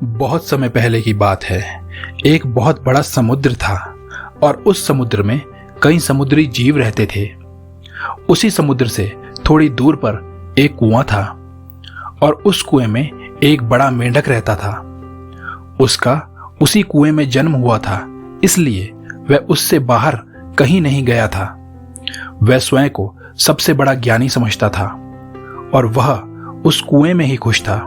बहुत समय पहले की बात है। एक बहुत बड़ा समुद्र था और उस समुद्र में कई समुद्री जीव रहते थे। उसी समुद्र से थोड़ी दूर पर एक कुआं था और उस कुएं में एक बड़ा मेंढक रहता था। उसका उसी कुएं में जन्म हुआ था, इसलिए वह उससे बाहर कहीं नहीं गया था। वह स्वयं को सबसे बड़ा ज्ञानी समझता था और वह उस कुएं में ही खुश था।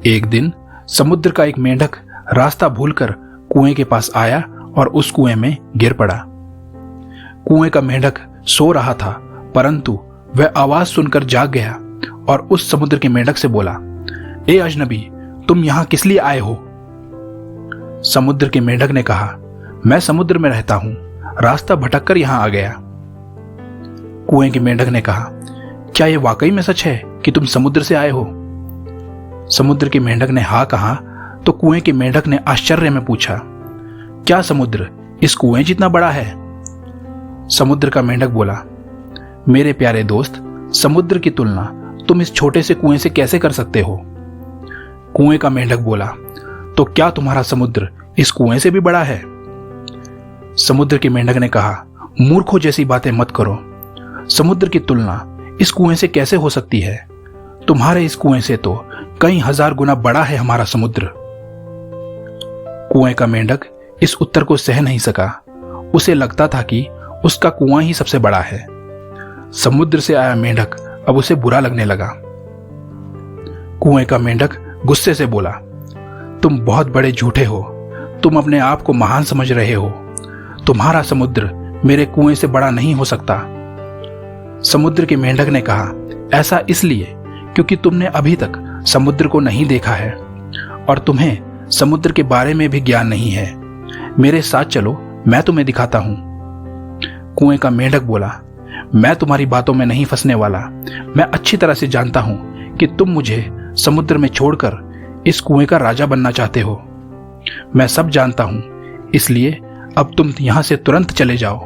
एक दिन समुद्र का एक मेंढक रास्ता भूलकर कुएं के पास आया और उस कुएं में गिर पड़ा। कुएं का मेंढक सो रहा था, परंतु वह आवाज सुनकर जाग गया और उस समुद्र के मेंढक से बोला, ए अजनबी, तुम यहां किस लिए आए हो? समुद्र के मेंढक ने कहा, मैं समुद्र में रहता हूं, रास्ता भटककर यहां आ गया। कुएं के मेंढक ने कहा, क्या यह वाकई में सच है कि तुम समुद्र से आए हो? समुद्र के मेंढक ने हाँ कहा तो कुएं के मेंढक ने आश्चर्य में पूछा, क्या समुद्र इस कुएं जितना बड़ा है? समुद्र का मेंढक बोला, मेरे प्यारे दोस्त, समुद्र की तुलना तुम इस छोटे से कुएं से कैसे कर सकते हो? कुएं का मेंढक बोला, तो क्या तुम्हारा समुद्र इस कुएं से भी बड़ा है? समुद्र के मेंढक ने कहा, मूर्खों जैसी बातें मत करो। समुद्र की तुलना इस कुएं से कैसे हो सकती है? तुम्हारे इस कुएं से तो कई हजार गुना बड़ा है हमारा समुद्र। कुएं का मेंढक इस उत्तर को सह नहीं सका। उसे लगता था कि उसका कुआं ही सबसे बड़ा है। समुद्र से आया मेंढक अब उसे बुरा लगने लगा। कुएं का मेंढक गुस्से से बोला, तुम बहुत बड़े झूठे हो। तुम अपने आप को महान समझ रहे हो। तुम्हारा समुद्र मेरे कुएं से बड़ा नहीं हो सकता। समुद्र के मेंढक ने कहा, ऐसा इसलिए क्योंकि तुमने अभी तक समुद्र को नहीं देखा है और तुम्हें समुद्र के बारे में भी ज्ञान नहीं है। मेरे साथ चलो, मैं तुम्हें दिखाता हूं। कुएं का मेंढक बोला, मैं तुम्हारी बातों में नहीं फंसने वाला। मैं अच्छी तरह से जानता हूं कि तुम मुझे समुद्र में छोड़कर इस कुएं का राजा बनना चाहते हो। मैं सब जानता हूं, इसलिए अब तुम यहां से तुरंत चले जाओ।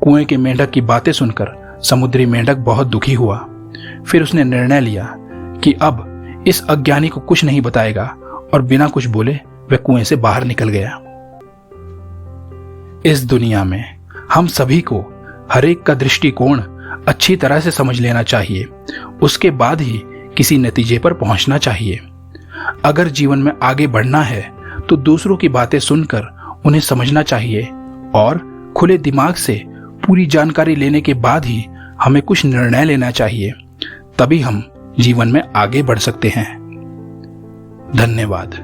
कुएं के मेंढक की बातें सुनकर समुद्री मेंढक बहुत दुखी हुआ। फिर उसने निर्णय लिया कि अब इस अज्ञानी को कुछ नहीं बताएगा और बिना कुछ बोले वह कुएं से बाहर निकल गया। इस दुनिया में हम सभी को हर एक का दृष्टिकोण अच्छी तरह से समझ लेना चाहिए, उसके बाद ही किसी नतीजे पर पहुंचना चाहिए। अगर जीवन में आगे बढ़ना है तो दूसरों की बातें सुनकर उन्हें समझना चाहिए और खुले दिमाग से पूरी जानकारी लेने के बाद ही हमें कुछ निर्णय लेना चाहिए। तभी हम जीवन में आगे बढ़ सकते हैं। धन्यवाद।